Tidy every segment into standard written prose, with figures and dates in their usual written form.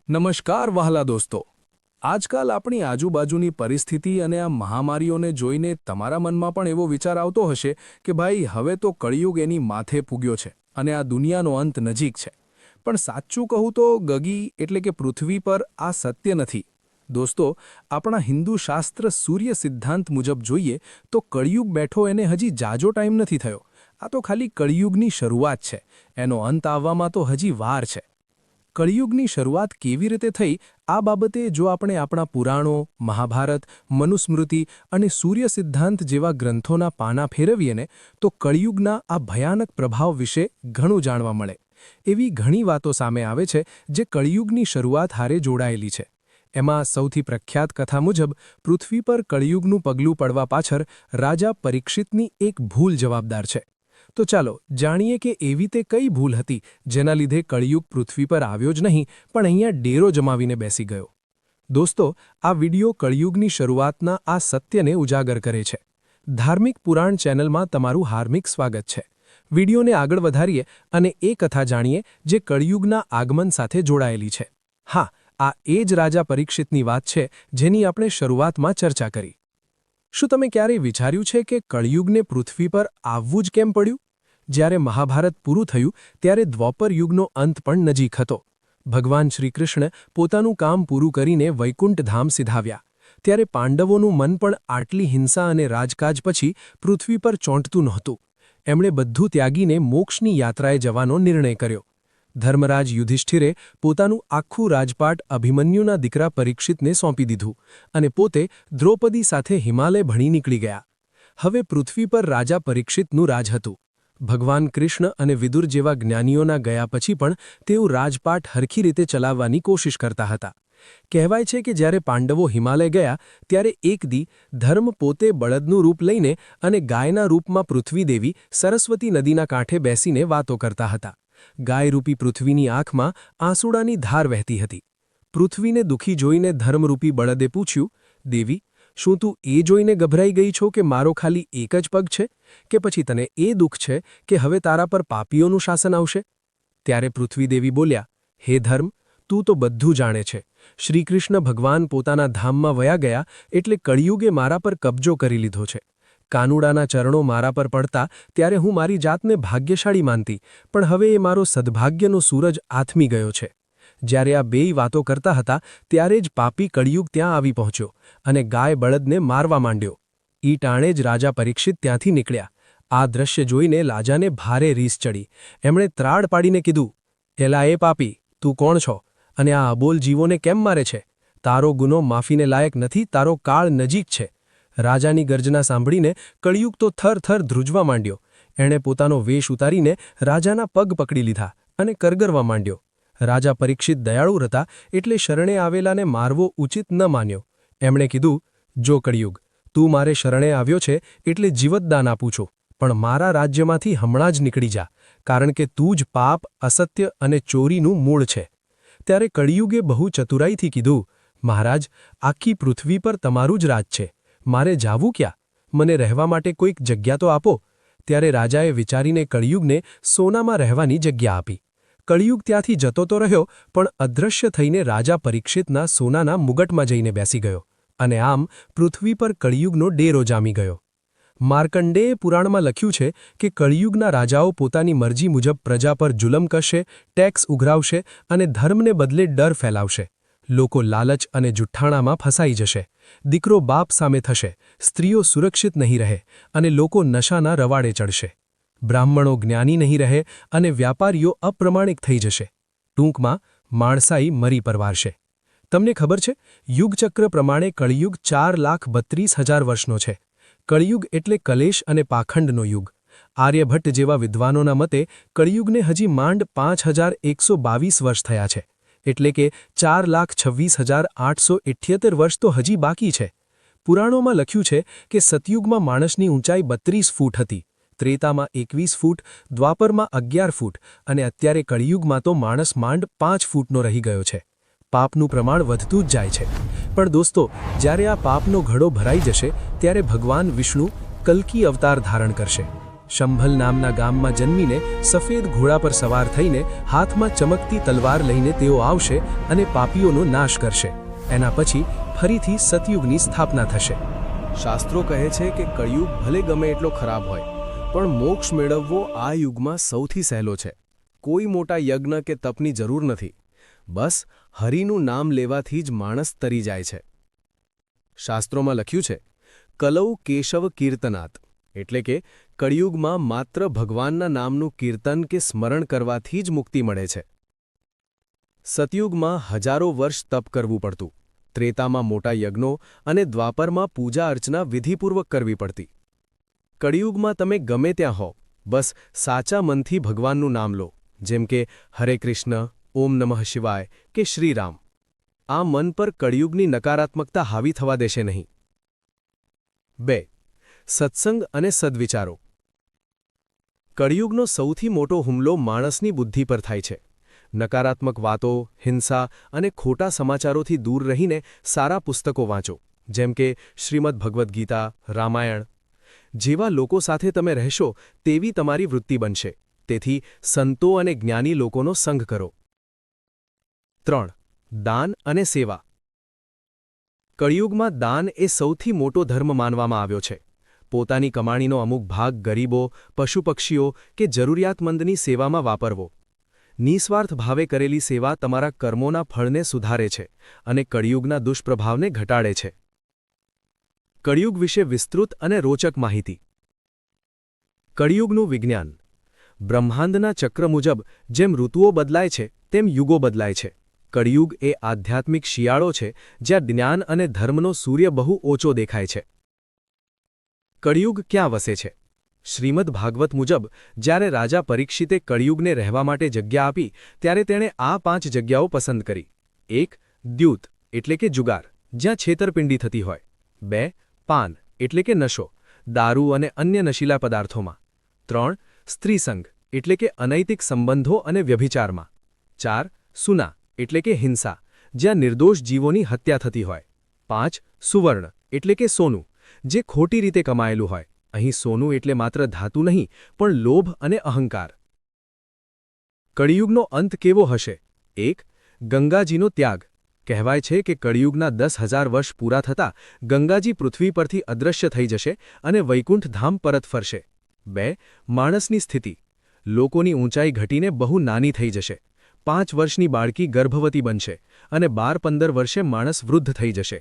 નમસ્કાર વહાલા દોસ્તો। આજકાલ આપણી આજુબાજુની પરિસ્થિતિ અને આ મહામારીઓને જોઈને તમારા મનમાં પણ એવો વિચાર આવતો હશે કે ભાઈ હવે તો કળિયુગ એની માથે પૂગ્યો છે અને આ દુનિયાનો અંત નજીક છે। પણ સાચું કહું તો ગગી એટલે કે પૃથ્વી પર આ સત્ય નથી દોસ્તો। આપણા હિન્દુ શાસ્ત્ર સૂર્ય સિદ્ધાંત મુજબ જોઈએ તો કળિયુગ બેઠો એને હજી જાજો ટાઈમ નથી થયો। આ તો ખાલી કળિયુગની શરૂઆત છે, એનો અંત આવવામાં તો હજી વાર છે। કળિયુગની શરૂઆત કેવી રીતે થઈ આ બાબતે જો આપણે આપણા પુરાણો, મહાભારત, મનુસ્મૃતિ અને સૂર્ય સિદ્ધાંત જેવા ગ્રંથોના પાના ફેરવીએ ને તો કળિયુગના આ ભયાનક પ્રભાવ વિશે ઘણું જાણવા મળે। એવી ઘણી વાતો સામે આવે છે જે કળિયુગની શરૂઆત હારે જોડાયેલી છે। એમાં સૌથી પ્રખ્યાત કથા મુજબ પૃથ્વી પર કળિયુગનું પગલું પડવા પાછળ રાજા પરીક્ષિતની એક ભૂલ જવાબદાર છે। તો ચાલો જાણીએ કે એવી તે કઈ ભૂલ હતી જેના લીધે કળિયુગ પૃથ્વી પર આવ્યો જ નહીં પણ અહીંયા ડેરો જમાવીને બેસી ગયો। દોસ્તો, આ વિડિયો કળિયુગની શરૂઆતના આ સત્યને ઉજાગર કરે છે। ધાર્મિક પુરાણ ચેનલમાં તમારું હાર્દિક સ્વાગત છે। વિડિયોને આગળ વધારીએ અને એ કથા જાણીએ જે કળિયુગના આગમન સાથે જોડાયેલી છે। હા, આ એ જ રાજા પરીક્ષિતની વાત છે જેની આપણે શરૂઆતમાં ચર્ચા કરી। શું તમે ક્યારેય વિચાર્યું છે કે કળિયુગને પૃથ્વી પર આવવું જ કેમ પડ્યું? જ્યારે મહાભારત પૂરું થયું ત્યારે દ્વાપર યુગનો અંત પણ નજીક હતો। ભગવાન શ્રીકૃષ્ણ પોતાનું કામ પૂરું કરીને વૈકુંઠ ધામ સિધાવ્યા ત્યારે પાંડવોનું મન પણ આટલી હિંસા અને રાજકાજ પછી પૃથ્વી પર ચોંટતું નહોતું। એમણે બધું ત્યાગીને મોક્ષની યાત્રાએ જવાનો નિર્ણય કર્યો। ધર્મરાજ યુધિષ્ઠિરે પોતાનું આખું રાજપાટ અભિમન્યુના દીકરા પરીક્ષિતને સોંપી દીધું અને પોતે દ્રૌપદી સાથે હિમાલય ભણી નીકળી ગયા। હવે પૃથ્વી પર રાજા પરીક્ષિતનું રાજ હતું। ભગવાન કૃષ્ણ અને વિદુર જેવા જ્ઞાનીઓના ગયા પછી પણ તેઓ રાજપાટ હરખી રીતે ચલાવવાની કોશિશ કરતા હતા। કહેવાય છે કે જ્યારે પાંડવો હિમાલય ગયા ત્યારે એક દી ધર્મ પોતે બળદનું રૂપ લઈને અને ગાયના રૂપમાં પૃથ્વી દેવી સરસ્વતી નદીના કાંઠે બેસીને વાતો કરતા હતા। ગાયરૂપી પૃથ્વીની આંખમાં આંસુડાની ધાર વહેતી હતી। પૃથ્વીને દુઃખી જોઈને ધર્મરૂપી બળદે પૂછ્યું, દેવી, શું તું એ જોઈને ગભરાઈ ગઈ છો કે મારો ખાલી એક જ પગ છે કે પછી તને એ દુઃખ છે કે હવે તારા પર પાપીઓનું શાસન આવશે? ત્યારે પૃથ્વીદેવી બોલ્યા, હે ધર્મ, તું તો બધું જાણે છે। શ્રીકૃષ્ણ ભગવાન પોતાના ધામમાં વયા ગયા એટલે કળિયુગે મારા પર કબજો કરી લીધો છે। કાનુડાના ચરણો મારા પર પડતા ત્યારે હું મારી જાતને ભાગ્યશાળી માનતી પણ હવે એ મારો સદભાગ્યનો સૂરજ આથમી ગયો છે। જ્યારે આ બેય વાતો કરતા હતા ત્યારે જ પાપી કળિયુગ ત્યાં આવી પહોંચ્યો અને ગાય બળદને મારવા માંડ્યો। ઈ ટાણે જ રાજા પરીક્ષિત ત્યાંથી નીકળ્યા। આ દ્રશ્ય જોઈને રાજાને ભારે રીસ ચડી। એમણે ત્રાડ પાડીને કીધું, એલા એ પાપી, તું કોણ છો અને આ અબોલ જીવોને કેમ મારે છે? તારો ગુનો માફીને લાયક નથી, તારો કાળ નજીક છે। રાજાની ગર્જના સાંભળીને કળિયુગ તો થર ધ્રુજવા માંડ્યો। એણે પોતાનો વેશ ઉતારીને રાજાના પગ પકડી લીધા અને કરગરવા માંડ્યો। રાજા પરીક્ષિત દયાળુ હતા એટલે શરણે આવેલાને મારવો ઉચિત ન માન્યો। એમણે કીધું, જો કળિયુગ, તું મારે શરણે આવ્યો છે એટલે જીવતદાન આપું છું, પણ મારા રાજ્યમાંથી હમણાં જ નીકળી જા, કારણ કે તું જ પાપ, અસત્ય અને ચોરીનું મૂળ છે। ત્યારે કળિયુગે બહુ ચતુરાઈથી કીધું, મહારાજ, આખી પૃથ્વી પર તમારું જ રાજ છે, મારે જાવું ક્યાં? મને રહેવા માટે કોઈક જગ્યા તો આપો। ત્યારે રાજાએ વિચારીને કળિયુગને સોનામાં રહેવાની જગ્યા આપી। કળિયુગ ત્યાંથી જતો તો રહ્યો પણ અદૃશ્ય થઈને રાજા પરીક્ષિતના સોનાના મુગટમાં જઈને બેસી ગયો અને આમ પૃથ્વી પર કળિયુગનો ડેરો જામી ગયો। માર્કંડેય પુરાણમાં લખ્યું છે કે કળિયુગના રાજાઓ પોતાની મરજી મુજબ પ્રજા પર જુલમ કરશે, ટેક્સ ઉઘરાવશે અને ધર્મને બદલે ડર ફેલાવશે। લોકો લાલચ અને જુઠ્ઠાણામાં ફસાઈ જશે। દીકરો બાપ સામે થશે, સ્ત્રીઓ સુરક્ષિત નહીં રહે અને લોકો નશાના રવાડે ચડશે। બ્રાહ્મણો જ્ઞાની નહીં રહે અને વ્યાપારીઓ અપ્રમાણિક થઈ જશે। ટૂંકમાં માણસાઈ મરી પરવારશે। તમને ખબર છે, યુગચક્ર પ્રમાણે કળિયુગ 4,32,000 વર્ષનો છે। કળિયુગ એટલે કલેશ અને પાખંડનો યુગ। આર્યભટ્ટ જેવા વિદ્વાનોના મતે કળિયુગને હજી માંડ 5,122 વર્ષ થયા છે, એટલે કે 4,26,878 વર્ષ તો હજી બાકી છે। પુરાણોમાં લખ્યું છે કે સતયુગમાં માણસની ઊંચાઈ 32 ફૂટ હતી, ત્રેતામાં 21 ફૂટ, દ્વાપરમાં 11 ફૂટ અને અત્યારે કળિયુગમાં તો માણસ માંડ 5 ફૂટનો રહી ગયો છે। પાપનું પ્રમાણ વધતું જ જાય છે। પણ દોસ્તો, જ્યારે આ પાપનો ઘડો ભરાઈ જશે ત્યારે ભગવાન વિષ્ણુ કલ્કી અવતાર ધારણ કરશે। શંભલ નામના ગામમાં જન્મીને સફેદ ઘોડા પર સવાર થઈને હાથમાં ચમકતી તલવાર લઈને તેઓ આવશે અને પાપીઓનો નાશ કરશે. એના પછી ફરીથી સતયુગની સ્થાપના થશે. શાસ્ત્રો કહે છે કે કળિયુગ ભલે ગમે એટલો ખરાબ હોય, પણ મોક્ષ મેળવવો આ યુગમાં સૌથી સહેલો છે. કોઈ મોટા યજ્ઞ કે તપની જરૂર નથી. બસ હરિનું નામ લેવાથી જ માણસ તરી જાય છે. શાસ્ત્રોમાં લખ્યું છે, કલૌ કેશવ કીર્તનાત, એટલે કે કળિયુગમાં માત્ર ભગવાનના નામનું કીર્તન કે સ્મરણ કરવાથી જ મુક્તિ મળે છે. સતયુગમાં હજારો વર્ષ તપ કરવું પડતું, ત્રેતામાં મોટા યજ્ઞો અને દ્વાપરમાં પૂજા અર્ચના વિધિપૂર્વક કરવી પડતી. કળિયુગમાં તમે ગમે ત્યાં હો, બસ સાચા મનથી ભગવાનનું નામ લો, જેમ કે હરે કૃષ્ણ, ઓમ નમઃ શિવાય કે શ્રીરામ. આ મન પર કળિયુગની નકારાત્મકતા હાવી થવા દેશે નહીં. 2. સત્સંગ અને સદ્વિચારો. કળિયુગનો સૌથી મોટો હુમલો માણસની બુદ્ધિ પર થાય છે. નકારાત્મક વાતો, હિંસા અને ખોટા સમાચારોથી દૂર રહીને સારા પુસ્તકો વાંચો, જેમ કે શ્રીમદ્ ભગવદ્ ગીતા, રામાયણ. જેવા લોકો સાથે તમે રહેશો તેવી તમારી વૃત્તિ બનશે. તેથી સંતો અને જ્ઞાની લોકોનો સંગ કરો. 3. દાન અને સેવા. કળિયુગમાં દાન એ સૌથી મોટો ધર્મ માનવામાં આવ્યો છે. પોતાની કમાણીનો અમુક ભાગ ગરીબો, પશુપક્ષીઓ કે જરૂરિયાતમંદની સેવામાં વાપરવો. નિસ્વાર્થ ભાવે કરેલી સેવા તમારા કર્મોના ફળને સુધારે છે અને કળિયુગના દુષ્પ્રભાવને ઘટાડે છે. કળિયુગ વિશે વિસ્તૃત અને રોચક માહિતી. કળિયુગનું વિજ્ઞાન. બ્રહ્માંડના ચક્ર મુજબ જેમ ઋતુઓ બદલાય છે તેમ યુગો બદલાય છે. કળિયુગ એ આધ્યાત્મિક શિયાળો છે જ્યાં જ્ઞાન અને ધર્મનો સૂર્ય બહુ ઓછો દેખાય છે. કળિયુગ ક્યાં વસે છે? શ્રીમદ્ ભાગવત મુજબ જ્યારે રાજા પરીક્ષિતે કળિયુગને રહેવા માટે જગ્યા આપી ત્યારે તેણે આ 5 જગ્યાઓ પસંદ કરી. 1. દ્યુત એટલે કે જુગાર, જ્યાં છેતરપિંડી થતી હોય. 2. પાન એટલે કે નશો, દારૂ અને અન્ય નશીલા પદાર્થોમાં. 3. સ્ત્રીસંગ એટલે કે અનૈતિક સંબંધો અને વ્યભિચારમાં. 4. સુના એટલે કે હિંસા, જ્યાં નિર્દોષ જીવોની હત્યા થતી હોય. 5. સુવર્ણ એટલે કે સોનું, જે ખોટી રીતે કમાયેલું હોય. અહીં સોનું એટલે માત્ર ધાતુ નહીં, પણ લોભ અને અહંકાર. કળિયુગનો અંત કેવો હશે? 1. ગંગાજીનો ત્યાગ. કહેવાય છે કે કળિયુગના 10,000 વર્ષ પૂરા થતાં ગંગાજી પૃથ્વી પરથી અદૃશ્ય થઈ જશે અને વૈકુંઠ ધામ પરત ફરશે. 2. માણસની સ્થિતિ. લોકોની ઊંચાઈ ઘટીને બહુ નાની થઈ જશે. 5 વર્ષની બાળકી ગર્ભવતી બનશે અને 12-15 વર્ષે માણસ વૃદ્ધ થઈ જશે.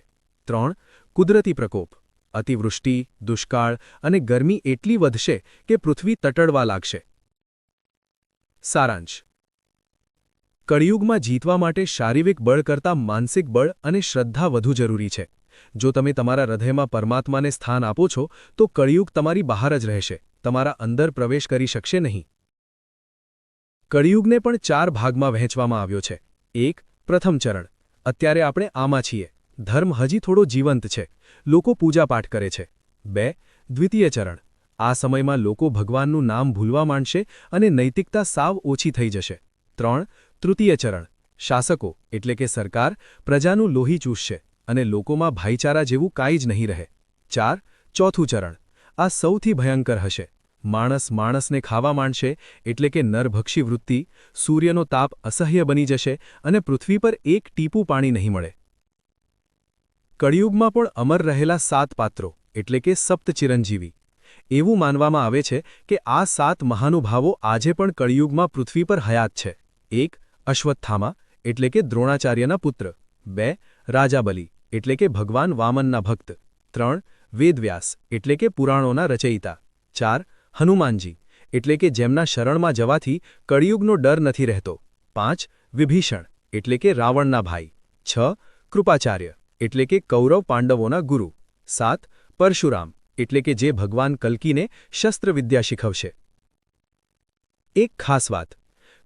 3. કુદરતી પ્રકોપ. અતિવૃષ્ટિ, દુષ્કાળ અને ગરમી એટલી વધશે કે પૃથ્વી તટડવા લાગશે. સારાંશ. કળિયુગમાં જીતવા માટે શારીરિક બળ કરતાં માનસિક બળ અને શ્રદ્ધા વધુ જરૂરી છે. જો તમે તમારા હૃદયમાં પરમાત્માને સ્થાન આપો છો તો કળિયુગ તમારી બહાર જ રહેશે, તમારા અંદર પ્રવેશ કરી શકશે નહીં. કળિયુગને પણ 4 ભાગમાં વહેંચવામાં આવ્યો છે. 1. પ્રથમ ચરણ. અત્યારે આપણે આમાં છીએ. ધર્મ હજી થોડો જીવંત છે, લોકો પૂજાપાઠ કરે છે. 2. દ્વિતીય ચરણ. આ સમયમાં લોકો ભગવાનનું નામ ભૂલવા માંડશે અને નૈતિકતા સાવ ઓછી થઈ જશે. 3. તૃતીય ચરણ. શાસકો એટલે કે સરકાર પ્રજાનું લોહી ચૂસશે અને લોકોમાં ભાઈચારા જેવું કાંઈ જ નહીં રહે. 4. ચોથું ચરણ. આ સૌથી ભયંકર હશે. માણસ માણસને ખાવા માંડશે, એટલે કે નરભક્ષી વૃત્તિ. સૂર્યનો તાપ અસહ્ય બની જશે અને પૃથ્વી પર એક ટીપું પાણી નહીં મળે. કળિયુગમાં પણ અમર રહેલા 7 પાત્રો એટલે કે સપ્ત ચિરંજીવી. એવું માનવામાં આવે છે કે આ 7 મહાનુભાવો આજે પણ કળિયુગમાં પૃથ્વી પર હયાત છે. 1. અશ્વત્થામા એટલે કે દ્રોણાચાર્યના પુત્ર. 2. રાજા બલિ એટલે કે ભગવાન વામનના ભક્ત. 3. વેદવ્યાસ એટલે કે પુરાણોના રચયિતા. 4. હનુમાનજી એટલે કે જેમના શરણમાં જવાથી કળિયુગનો ડર નથી રહેતો. 5. વિભીષણ એટલે કે રાવણના ભાઈ. 6. કૃપાચાર્ય એટલે કે કૌરવ પાંડવોના ગુરુ. 7. પરશુરામ એટલે કે જે ભગવાન કલ્કીને શસ્ત્રવિદ્યા શીખવશે. એક ખાસ વાત.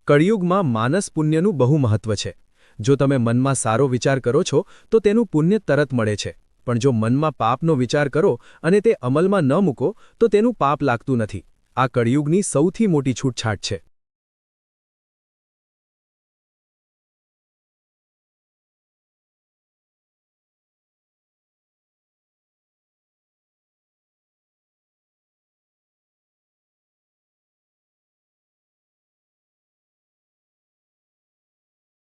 કળિયુગમાં માનસ પુણ્યનું બહુ મહત્વ છે. જો તમે મનમાં સારો વિચાર કરો છો તો તેનું પુણ્ય તરત મળે છે, પણ જો મનમાં પાપનો વિચાર કરો અને તે અમલમાં ન મૂકો તો તેનું પાપ લાગતું નથી. આ કળિયુગની સૌથી મોટી છૂટછાટ છે.